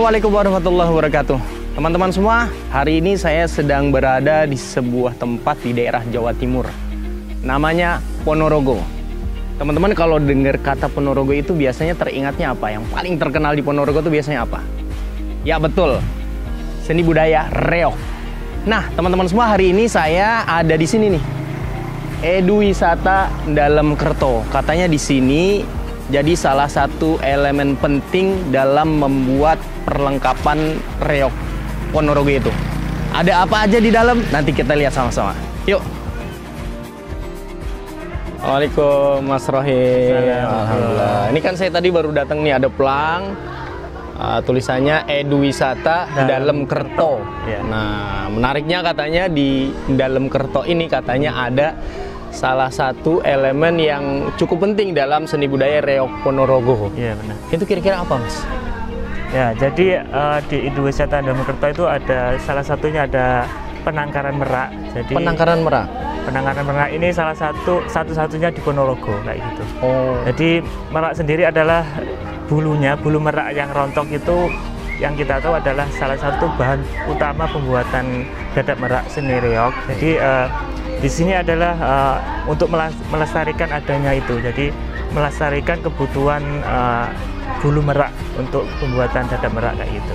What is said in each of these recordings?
Assalamualaikum warahmatullahi wabarakatuh. Teman-teman semua, hari ini saya sedang berada di sebuah tempat di daerah Jawa Timur. Namanya Ponorogo. Teman-teman kalau dengar kata Ponorogo itu biasanya teringatnya apa? Yang paling terkenal di Ponorogo itu biasanya apa? Ya betul, seni budaya reog. Nah teman-teman semua, hari ini saya ada di sini nih, Edu Wisata Dalem Kerto. Katanya di sini jadi salah satu elemen penting dalam membuat perlengkapan reog Ponorogo itu. Ada apa aja di dalam? Nanti kita lihat sama-sama. Yuk. Assalamualaikum Mas Rohim. Alhamdulillah. Ini kan saya tadi baru datang nih, ada pelang tulisannya Edu Wisata Dalem Kerto. Ya. Nah, menariknya katanya di Dalem Kerto ini katanya ada salah satu elemen yang cukup penting dalam seni budaya reog Ponorogo. Iya benar. Itu kira-kira apa, Mas? Ya, jadi di Edu Wisata Dalem Kerto itu ada salah satunya ada penangkaran merak. Jadi penangkaran merak. Penangkaran merak ini salah satu-satunya di Ponorogo kayak gitu. Oh. Jadi merak sendiri adalah bulu merak yang rontok itu yang kita tahu adalah salah satu bahan utama pembuatan dadap merak seni reog. Jadi di sini adalah untuk melestarikan adanya itu. Jadi melestarikan kebutuhan bulu merak untuk pembuatan dadap merak kayak gitu.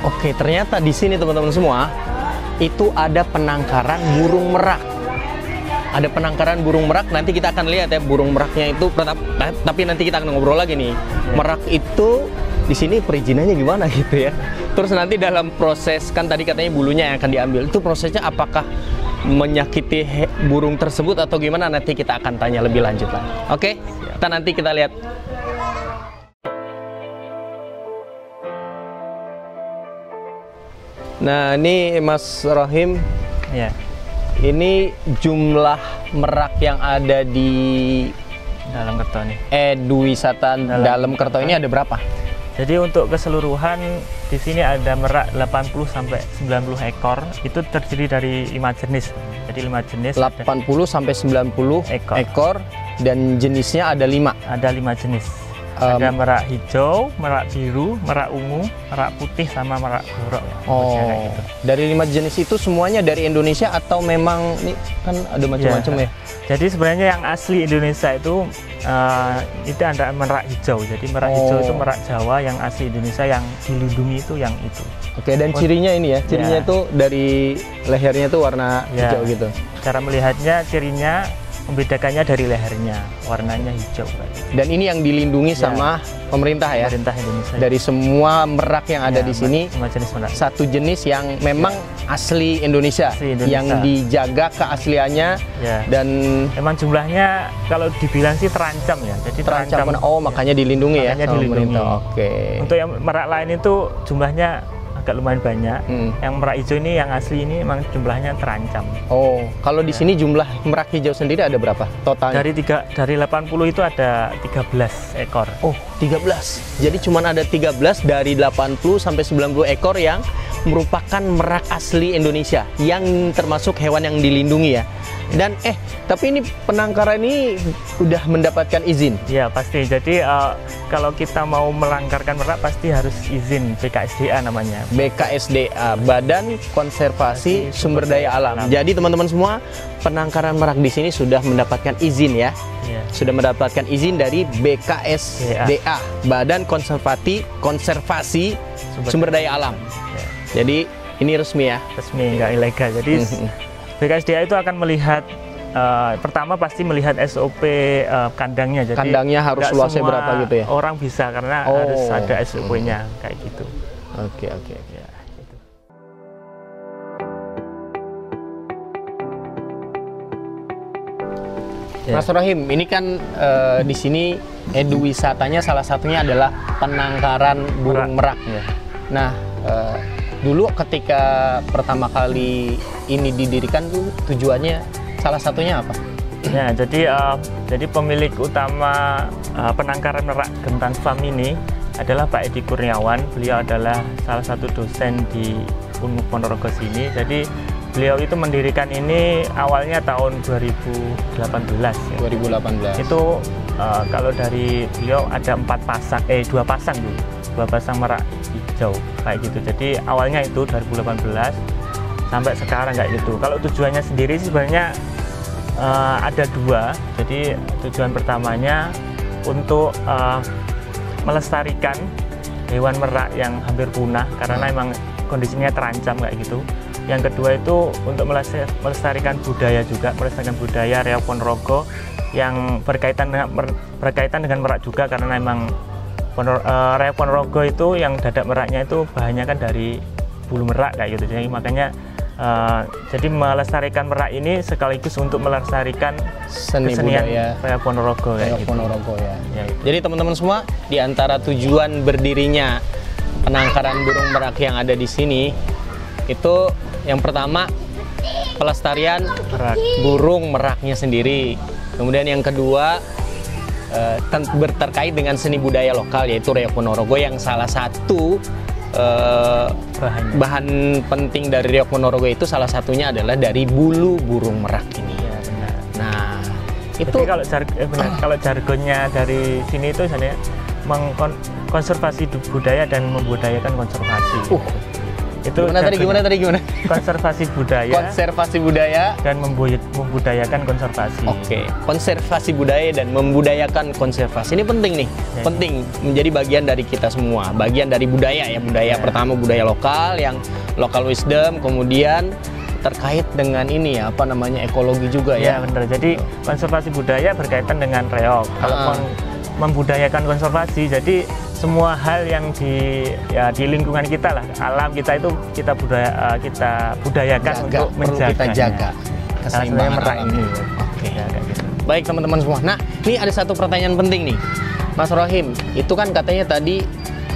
Oke, ternyata di sini teman-teman semua itu ada penangkaran burung merak. Ada penangkaran burung merak, nanti kita akan lihat ya burung meraknya itu, tapi nanti kita akan ngobrol lagi nih. Merak itu di sini perizinannya gimana gitu ya. Terus nanti dalam proses, kan tadi katanya bulunya yang akan diambil, itu prosesnya apakah menyakiti burung tersebut atau gimana, nanti kita akan tanya lebih lanjut lah. Oke, nanti kita lihat. Nah ini Mas Rohim ya. Ini jumlah merak yang ada di Dalem Kerto nih. Edu Wisata Dalem Kerto ini ada berapa? Jadi untuk keseluruhan di sini ada merak 80 sampai 90 ekor. Itu terdiri dari 5 jenis. Jadi 5 jenis. 80 sampai 90 ekor dan jenisnya ada 5. Ada 5 jenis. Ada merak hijau, merak biru, merak ungu, merak putih, sama merak borok. Oh, gitu. Dari 5 jenis itu semuanya dari Indonesia atau memang ini kan ada macam-macam ya? Jadi sebenarnya yang asli Indonesia itu ada merak hijau. Jadi merak hijau itu merak Jawa yang asli Indonesia, yang dilindungi itu yang itu. Oke, dan cirinya ini ya, cirinya itu dari lehernya itu warna hijau gitu. Cara melihatnya, cirinya membedakannya dari lehernya, warnanya hijau. Dan ini yang dilindungi sama pemerintah ya? Pemerintah Indonesia. Dari semua merak yang ada di sini, jenis merak. Satu jenis yang memang asli Indonesia, yang dijaga keasliannya dan memang jumlahnya kalau dibilang sih terancam ya. Jadi terancam. Oh, makanya dilindungi ya sama pemerintah. Oke. Untuk yang merak lain itu jumlahnya agak lumayan banyak. Yang merak hijau ini, yang asli ini memang jumlahnya terancam. Oh, kalau di sini jumlah merak hijau sendiri ada berapa totalnya? Dari 80 itu ada 13 ekor. Oh, 13. Jadi cuma ada 13 dari 80 sampai 90 ekor yang merupakan merak asli Indonesia, yang termasuk hewan yang dilindungi ya. Dan tapi ini penangkaran ini udah mendapatkan izin? Ya pasti. Jadi kalau kita mau melangkarkan merak pasti harus izin BKSDA namanya. BKSDA, Badan Konservasi Sumber Daya Alam. Jadi teman-teman semua, penangkaran merak di sini sudah mendapatkan izin ya. Sudah mendapatkan izin dari BKSDA, Badan Konservasi Sumber Daya Alam. Jadi ini resmi ya? Resmi, nggak ilegal. Jadi BKSDA itu akan melihat pertama pasti melihat SOP kandangnya. Jadi kandangnya harus luasnya berapa gitu ya? Orang bisa, karena harus ada SOP-nya kayak gitu. Oke. Ya, gitu. Mas Rohim, ini kan di sini Edu Wisatanya salah satunya adalah penangkaran burung merak. Nah, dulu ketika pertama kali ini didirikan tuh tujuannya salah satunya apa? Ya, jadi pemilik utama penangkaran merak Gentang Farm ini adalah Pak Edi Kurniawan. Beliau adalah salah satu dosen di UNU Ponorogo sini. Jadi beliau itu mendirikan ini awalnya tahun 2018 ya. 2018. Itu kalau dari beliau ada 2 pasang dulu. 2 pasang merak hijau kayak gitu. Jadi awalnya itu 2018 sampai sekarang kayak gitu. Kalau tujuannya sendiri sih sebenarnya ada dua. Jadi tujuan pertamanya untuk melestarikan hewan merak yang hampir punah karena emang kondisinya terancam kayak gitu. Yang kedua itu untuk melestarikan budaya juga, melestarikan budaya Reog Ponorogo yang berkaitan dengan merak juga karena memang Reog Ponorogo itu yang dadak meraknya itu bahannya kan dari bulu merak kayak gitu. Jadi makanya jadi melestarikan merak ini sekaligus untuk melestarikan seni kesenian budaya Reog Ponorogo kayak gitu. Ponorogo ya. Ya, itu. Jadi teman-teman semua, di antara tujuan berdirinya penangkaran burung merak yang ada di sini itu yang pertama pelestarian burung meraknya sendiri. Kemudian yang kedua terkait dengan seni budaya lokal yaitu Reog Ponorogo yang salah satu bahan penting dari Reog Ponorogo itu salah satunya adalah dari bulu burung merak ini. Ya, benar. Nah, itu kalau jargonnya dari sini itu sebenarnya konservasi budaya dan membudayakan konservasi. Itu gimana tadi? Konservasi budaya dan membudayakan konservasi. Oke, konservasi budaya dan membudayakan konservasi ini penting nih, penting menjadi bagian dari kita semua, bagian dari budaya ya. Budaya pertama budaya lokal yang local wisdom, kemudian terkait dengan ini ya apa namanya ekologi juga ya. Ya benar. Jadi konservasi budaya berkaitan dengan reog. Kalau membudayakan konservasi, jadi semua hal yang di lingkungan kita lah, alam kita itu kita budayakan untuk menjaga. Kita jaga keseimbangan merak alam ini. Oke. Ya, kayak gitu. Baik teman-teman semua. Nah, ini ada satu pertanyaan penting nih, Mas Rohim. Itu kan katanya tadi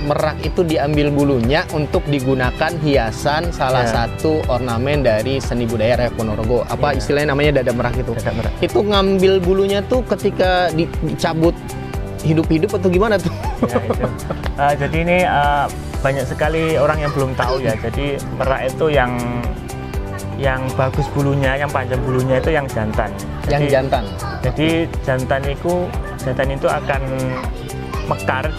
merak itu diambil bulunya untuk digunakan hiasan salah satu ornamen dari seni budaya Reog Ponorogo. Apa istilahnya namanya dada merak itu? Dada merak. Itu ngambil bulunya tuh ketika dicabut hidup-hidup atau gimana tuh? Ya, itu. Jadi ini banyak sekali orang yang belum tahu ya. Jadi merak itu yang bagus bulunya, yang panjang bulunya itu yang jantan. Yang jantan. Jadi jantan itu akan mekar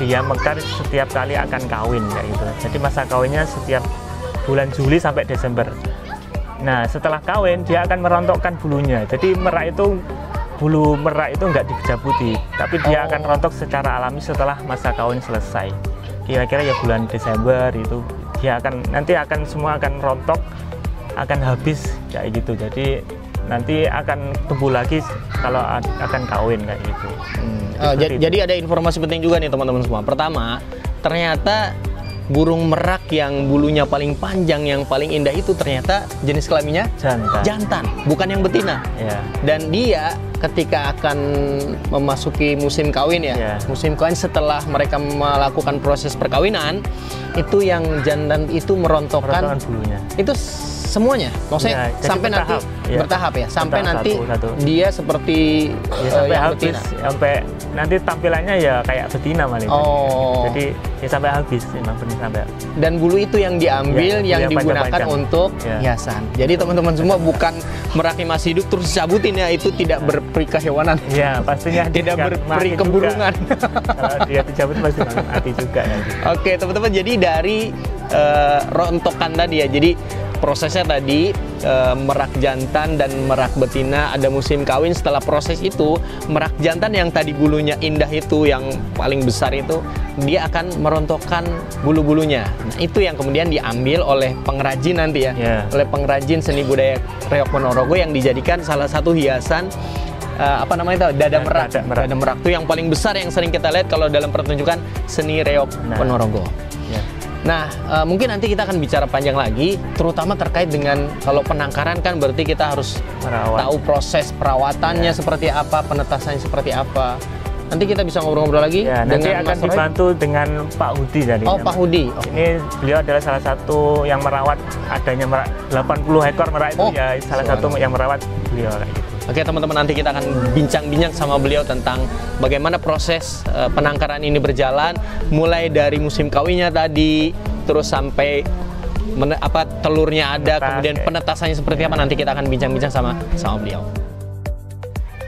setiap kali akan kawin kayak gitu. Jadi masa kawinnya setiap bulan Juli sampai Desember. Nah, setelah kawin dia akan merontokkan bulunya. Jadi bulu merak itu nggak dijabuti, tapi dia akan rontok secara alami setelah masa kawin selesai. Kira-kira ya bulan Desember itu dia akan semua akan rontok, akan habis kayak gitu. Jadi nanti akan tumbuh lagi kalau akan kawin kayak gitu. Jadi ada informasi penting juga nih teman-teman semua. Pertama, ternyata burung merak yang bulunya paling panjang, yang paling indah itu ternyata jenis kelaminnya jantan, bukan yang betina. Ya. Dan dia ketika akan memasuki musim kawin musim kawin setelah mereka melakukan proses perkawinan, itu yang jantan itu merontokkan bulunya. Itu semuanya, maksudnya sampai nanti bertahap ya, sampai nanti dia seperti sampai habis, sampai nanti tampilannya ya kayak betina malah. Jadi ya sampai habis, memang benar sampai. Dan bulu itu yang diambil, yang digunakan untuk hiasan. Jadi teman-teman semua bukan meraknya masih hidup terus cabutin ya, itu tidak berperi kehewanan. Ya pastinya tidak berperi keburungan. Kalau dia dicabut pasti mati juga. Oke teman-teman, jadi dari rontokan tadi ya, jadi prosesnya tadi merak jantan dan merak betina ada musim kawin. Setelah proses itu merak jantan yang tadi bulunya indah itu yang paling besar itu dia akan merontokkan bulu-bulunya. Nah, itu yang kemudian diambil oleh pengrajin nanti ya, oleh pengrajin seni budaya Reog Ponorogo yang dijadikan salah satu hiasan apa namanya itu dada merak. Dada merak itu yang paling besar yang sering kita lihat kalau dalam pertunjukan seni Reog Ponorogo. Nah, mungkin nanti kita akan bicara panjang lagi, terutama terkait dengan kalau penangkaran kan berarti kita harus tahu proses perawatannya seperti apa, penetasannya seperti apa. Nanti kita bisa ngobrol-ngobrol lagi dengan Mas Roy. Dibantu dengan Pak Hudi tadi. Oh, Pak Hudi. Ini beliau adalah salah satu yang merawat adanya merak 80 ekor merak itu salah satu yang merawat beliau gitu. Oke teman-teman, nanti kita akan bincang-bincang sama beliau tentang bagaimana proses penangkaran ini berjalan, mulai dari musim kawinnya tadi, terus sampai telurnya ada, kemudian penetasannya seperti apa, nanti kita akan bincang-bincang sama beliau.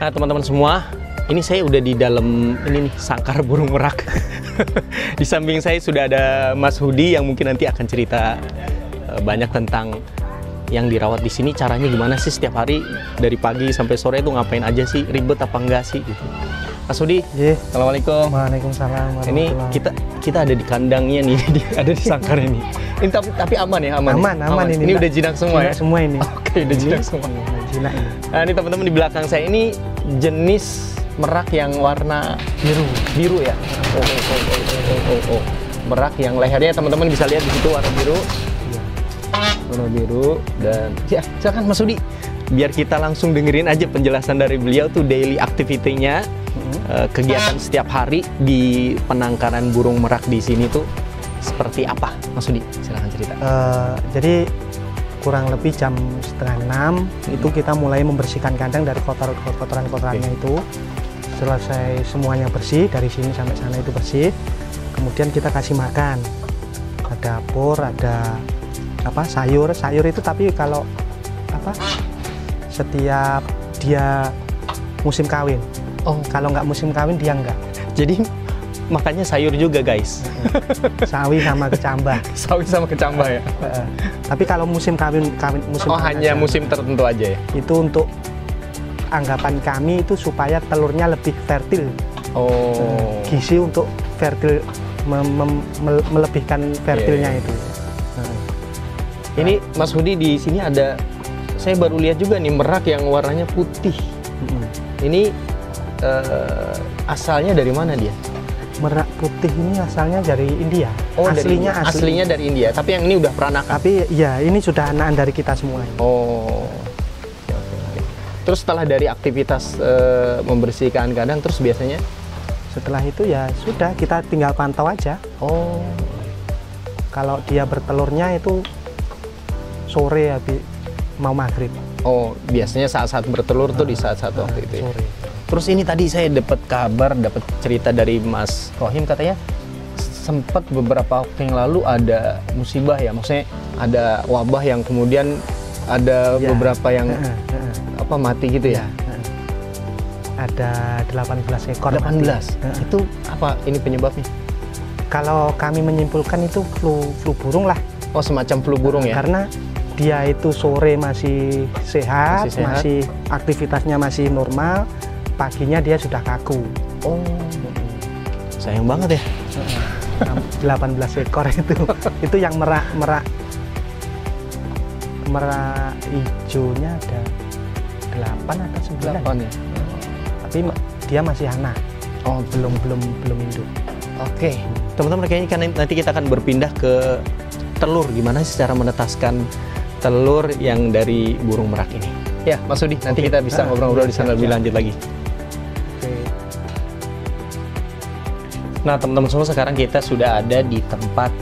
Nah teman-teman semua, Ini saya udah di dalam ini nih, sangkar burung merak. Di samping saya sudah ada Mas Hudi yang mungkin nanti akan cerita banyak tentang yang dirawat di sini. Caranya gimana sih setiap hari dari pagi sampai sore itu ngapain aja sih? Ribet apa enggak sih gitu. Mas Hudi, Assalamualaikum. Waalaikumsalam. Ini kita ada di kandangnya nih, ada di sangkar ini. Ini tapi aman ya, aman. Aman ini. Ini udah jinak semua ya? Semua ini. Oke, udah jinak semua. Jinak ini. Nah, ini teman-teman di belakang saya ini jenis merak yang warna biru ya. Oh. Merak yang lehernya teman-teman bisa lihat di situ warna biru. Warna biru dan ya silakan Mas Hudi. Biar kita langsung dengerin aja penjelasan dari beliau tuh daily activity-nya, kegiatan setiap hari di penangkaran burung merak di sini tuh seperti apa, Mas Hudi? Silakan cerita. Jadi kurang lebih jam 5:30 itu kita mulai membersihkan kandang dari kotoran-kotorannya itu. Selesai semuanya bersih, dari sini sampai sana itu bersih. Kemudian kita kasih makan. Ada pur, ada sayur itu, tapi kalau setiap dia musim kawin. Kalau nggak musim kawin dia nggak. Jadi makannya sayur juga guys. Sawi sama kecambah. Sawi sama kecambah ya. Tapi kalau musim kawin musim hanya aja. Musim tertentu aja ya. Itu untuk anggapan kami itu supaya telurnya lebih fertil. Gizi untuk fertil melebihkan fertilnya itu. Ini Mas Hudi di sini ada, saya baru lihat juga nih merak yang warnanya putih. Ini asalnya dari mana dia? Merak putih ini asalnya dari India. Aslinya dari India. Tapi yang ini udah peranakan. Tapi ya ini sudah anakan dari kita semua. Terus setelah dari aktivitas membersihkan kandang, terus biasanya? Setelah itu ya sudah, kita tinggal pantau aja. Kalau dia bertelurnya itu sore habis mau maghrib. Biasanya saat-saat bertelur tuh di saat-saat waktu itu ya? Sore. Terus ini tadi saya dapat cerita dari Mas Rohim, katanya sempat beberapa waktu yang lalu ada musibah ya, maksudnya ada wabah yang kemudian ada beberapa yang mati gitu ya? Ada 18 ekor. 18? Itu apa ini penyebabnya? Kalau kami menyimpulkan itu flu burung lah. Semacam flu burung ya? Karena dia itu sore masih sehat, masih aktivitasnya masih normal, paginya dia sudah kaku. Sayang banget ya. 18 ekor itu yang merak hijaunya ada 8 atau 9 ya? Tapi dia masih anak. Belum induk. Oke, teman-teman, kayaknya kan nanti kita akan berpindah ke telur. Gimana sih cara menetaskan telur yang dari burung merak ini? Ya, Mas Hudi, nanti kita bisa ngobrol-ngobrol di sana lebih lanjut lagi. Nah, teman-teman semua, sekarang kita sudah ada di tempat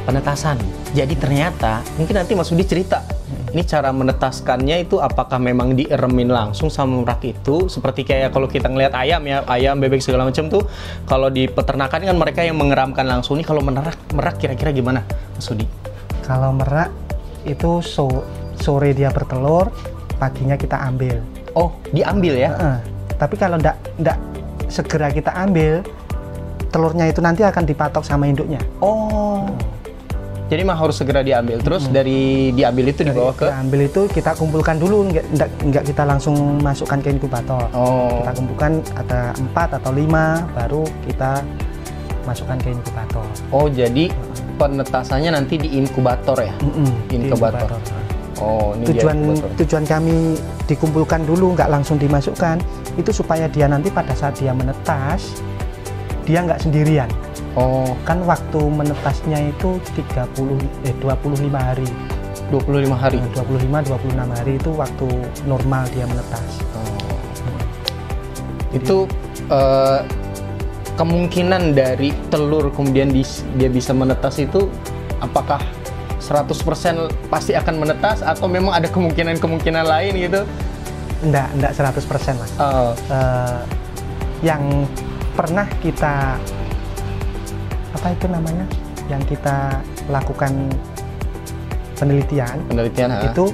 penetasan. Jadi ternyata, mungkin nanti Mas Hudi cerita, ini cara menetaskannya itu apakah memang dieremin langsung sama merak itu, seperti kayak kalau kita ngelihat ayam ya, ayam, bebek segala macam tuh, kalau di peternakan kan mereka yang mengeramkan langsung. Ini kalau merak kira-kira gimana, Mas Hudi? Kalau merak itu sore dia bertelur, paginya kita ambil. Diambil ya? Tapi kalau enggak segera kita ambil, telurnya itu nanti akan dipatok sama induknya. Jadi mah harus segera diambil. Terus dari diambil itu dibawa ke? Diambil itu kita kumpulkan dulu, enggak kita langsung masukkan ke inkubator. Kita kumpulkan ada 4 atau 5, baru kita masukkan ke inkubator. Jadi penetasannya nanti di inkubator ya? Inkubator. Ini tujuan kami dikumpulkan dulu, nggak langsung dimasukkan, itu supaya dia nanti pada saat dia menetas, dia nggak sendirian. Kan waktu menetasnya itu 25 hari. 25 hari? 25-26 hari itu waktu normal dia menetas. Itu kemungkinan dari telur kemudian dia bisa menetas itu apakah 100% pasti akan menetas atau memang ada kemungkinan lain gitu? Enggak 100% Mas. Yang pernah kita yang kita lakukan penelitian itu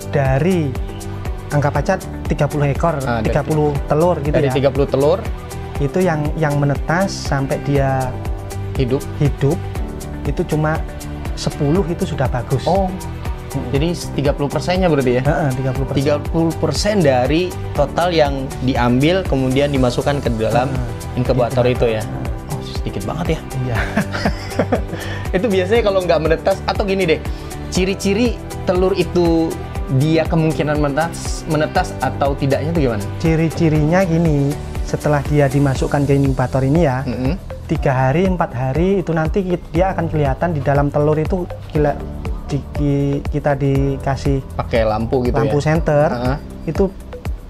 dari anggap aja 30 ekor, 30 telur gitu dari ya. 30 telur Itu yang menetas sampai dia hidup. itu cuma 10 itu sudah bagus. Oh. Jadi 30%-nya berarti ya? 30%. 30% dari total yang diambil kemudian dimasukkan ke dalam inkubator itu ya? Oh, sedikit banget ya? Iya. Itu biasanya kalau nggak menetas, atau gini deh, ciri-ciri telur itu dia kemungkinan menetas atau tidaknya itu gimana? Ciri-cirinya gini, setelah dia dimasukkan ke inkubator ini ya, 3 hari, 4 hari itu nanti dia akan kelihatan di dalam telur itu kita dikasih pakai lampu gitu lampu ya? senter, itu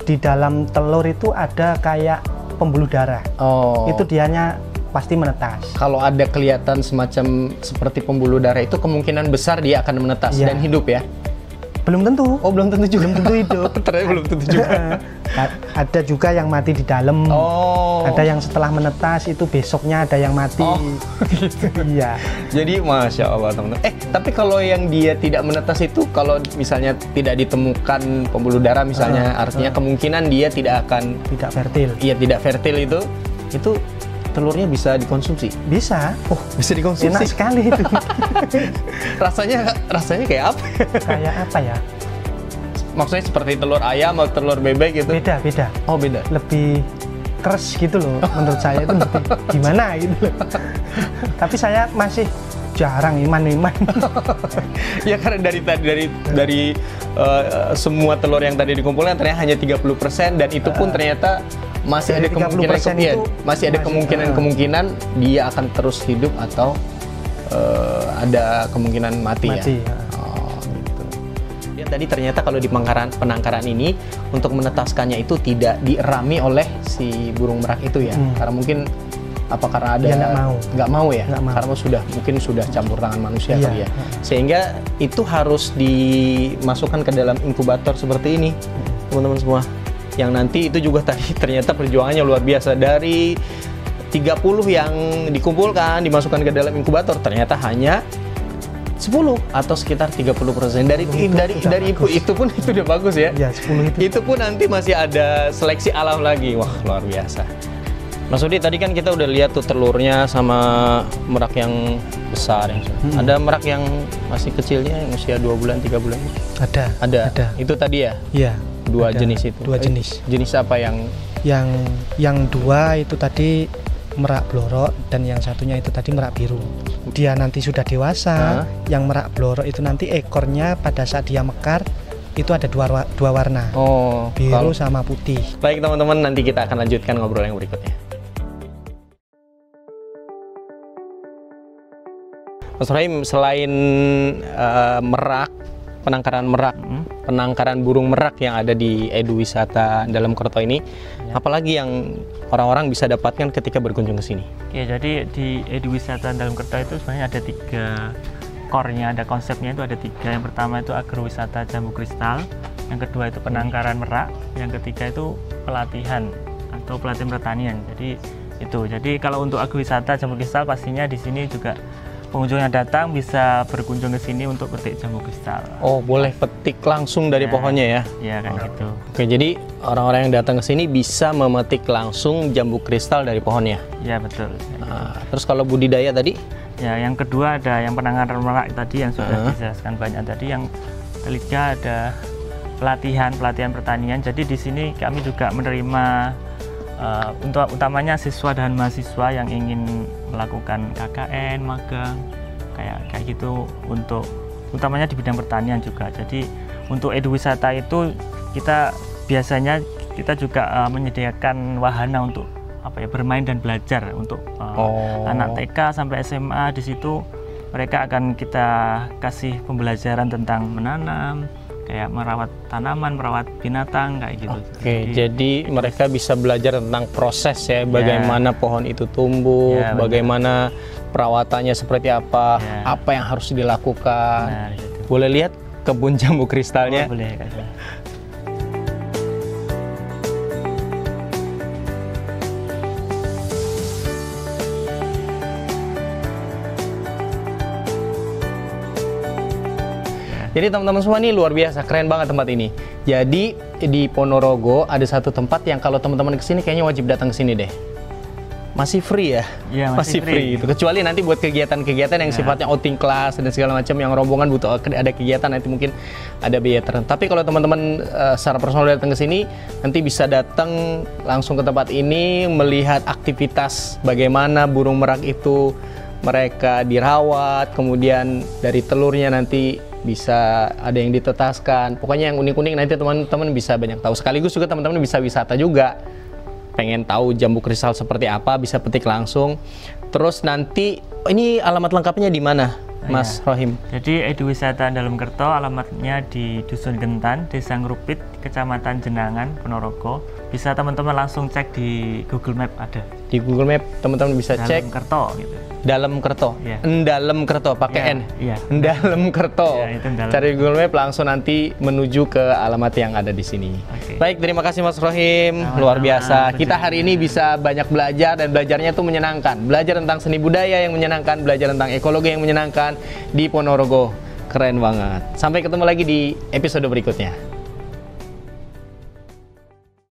di dalam telur itu ada kayak pembuluh darah. Oh. Itu dianya pasti menetas. Kalau ada kelihatan semacam seperti pembuluh darah itu kemungkinan besar dia akan menetas dan hidup ya? Belum tentu. Oh, belum tentu juga. Belum tentu hidup. Ternyata belum tentu juga. Ada juga yang mati di dalam. Oh. Ada yang setelah menetas itu besoknya ada yang mati. Oh, gitu. Iya. Jadi Masya Allah teman-teman. Tapi kalau yang dia tidak menetas itu, kalau misalnya tidak ditemukan pembuluh darah misalnya, artinya kemungkinan dia tidak akan fertil. Iya, tidak fertil itu telurnya bisa dikonsumsi? Bisa. Oh, bisa dikonsumsi? Enak sekali itu. rasanya kayak apa? Kayak apa ya? Maksudnya seperti telur ayam atau telur bebek gitu? Beda. Oh, beda? Lebih keras gitu loh. Menurut saya itu lebih gimana gitu loh. Tapi saya masih jarang iman. Ya karena dari semua telur yang tadi dikumpulkan ternyata hanya 30%, dan itu pun ternyata masih ada kemungkinan dia akan terus hidup atau ada kemungkinan mati. Ya. Oh, gitu. Ya, tadi ternyata kalau di penangkaran ini untuk menetaskannya itu tidak dierami oleh si burung merak itu ya, karena mungkin karena ada nggak mau ya, karena mungkin sudah campur tangan manusia kali ya, sehingga itu harus dimasukkan ke dalam inkubator seperti ini, teman-teman semua. Yang nanti itu juga tadi ternyata perjuangannya luar biasa. Dari 30 yang dikumpulkan, dimasukkan ke dalam inkubator, ternyata hanya 10 atau sekitar 30%. Dari itu pun itu udah bagus ya. Ya, 10 itu. Itu pun nanti masih ada seleksi alam lagi. Wah, luar biasa. Mas Udi, tadi kan kita udah lihat tuh telurnya sama merak yang besar. Ada merak yang masih kecilnya, yang usia 2 bulan, 3 bulan? Ada. Itu tadi ya? Iya. Dua jenis itu. Dua jenis. Jenis apa yang? Yang dua itu tadi merak blorok, dan yang satunya itu tadi merak biru. Dia nanti sudah dewasa. Yang merak blorok itu nanti ekornya pada saat dia mekar itu ada dua warna. Oh, biru sama putih. Baik teman-teman, nanti kita akan lanjutkan ngobrol yang berikutnya. Mas Rahim, selain merak, penangkaran burung merak yang ada di Edu Wisata Dalam Kerto ini, apalagi yang orang-orang bisa dapatkan ketika berkunjung ke sini? Ya, jadi di Edu Wisata Dalam Kerto itu sebenarnya ada 3 core-nya, ada konsepnya itu ada 3. Yang pertama itu agrowisata jambu kristal, yang kedua itu penangkaran merak, yang ketiga itu pelatihan pertanian. Jadi kalau untuk agrowisata jambu kristal, pastinya di sini juga pengunjung yang datang bisa berkunjung ke sini untuk petik jambu kristal. Oh, boleh petik langsung dari pohonnya ya? Iya, kan gitu. Oke, jadi orang-orang yang datang ke sini bisa memetik langsung jambu kristal dari pohonnya? Iya, betul. Nah, terus kalau budidaya tadi? Ya, yang kedua ada yang penangkaran merak tadi yang sudah dijelaskan banyak tadi. Yang ketiga ada pelatihan pertanian. Jadi di sini kami juga menerima untuk utamanya siswa dan mahasiswa yang ingin melakukan KKN, magang, kayak gitu, untuk utamanya di bidang pertanian juga. Jadi untuk Edu Wisata itu kita biasanya juga menyediakan wahana untuk bermain dan belajar untuk anak TK sampai SMA. Di situ mereka akan kita kasih pembelajaran tentang menanam, kayak merawat tanaman, merawat binatang, kayak gitu. Oke, jadi mereka bisa belajar tentang proses ya, bagaimana pohon itu tumbuh, bagaimana perawatannya seperti apa, apa yang harus dilakukan. Gitu. Boleh lihat kebun jambu kristalnya? Oh, boleh. Jadi teman-teman semua, ini luar biasa, keren banget tempat ini. Jadi di Ponorogo ada satu tempat yang kalau teman-teman kesini kayaknya wajib datang ke sini deh. Masih free ya? Iya, masih free. Itu. Kecuali nanti buat kegiatan-kegiatan yang sifatnya outing kelas dan segala macam yang rombongan butuh ada kegiatan nanti mungkin ada biaya tertentu. Tapi kalau teman-teman secara personal datang ke sini nanti bisa datang langsung ke tempat ini melihat aktivitas bagaimana burung merak itu mereka dirawat, kemudian dari telurnya nanti bisa ada yang ditetaskan. Pokoknya yang unik-unik nanti teman-teman bisa banyak tahu. Sekaligus juga teman-teman bisa wisata juga. Pengen tahu jambu kristal seperti apa, bisa petik langsung. Terus nanti, ini alamat lengkapnya di mana, Mas Rohim? Jadi Eduwisata Dalam Kerto alamatnya di Dusun Gentan, Desa Ngrupit, Kecamatan Jenangan, Ponorogo. Bisa teman-teman langsung cek di Google Map ada. Di Google Map teman-teman bisa cek. Dalam Kerto gitu. Dalam Kerto, Endalem Kerto pakai N, Endalem Kerto. Cari Google Map langsung nanti menuju ke alamat yang ada di sini. Baik, terima kasih Mas Rohim, luar biasa. Kita hari ini bisa banyak belajar dan belajarnya itu menyenangkan. Belajar tentang seni budaya yang menyenangkan, belajar tentang ekologi yang menyenangkan di Ponorogo. Keren banget. Sampai ketemu lagi di episode berikutnya.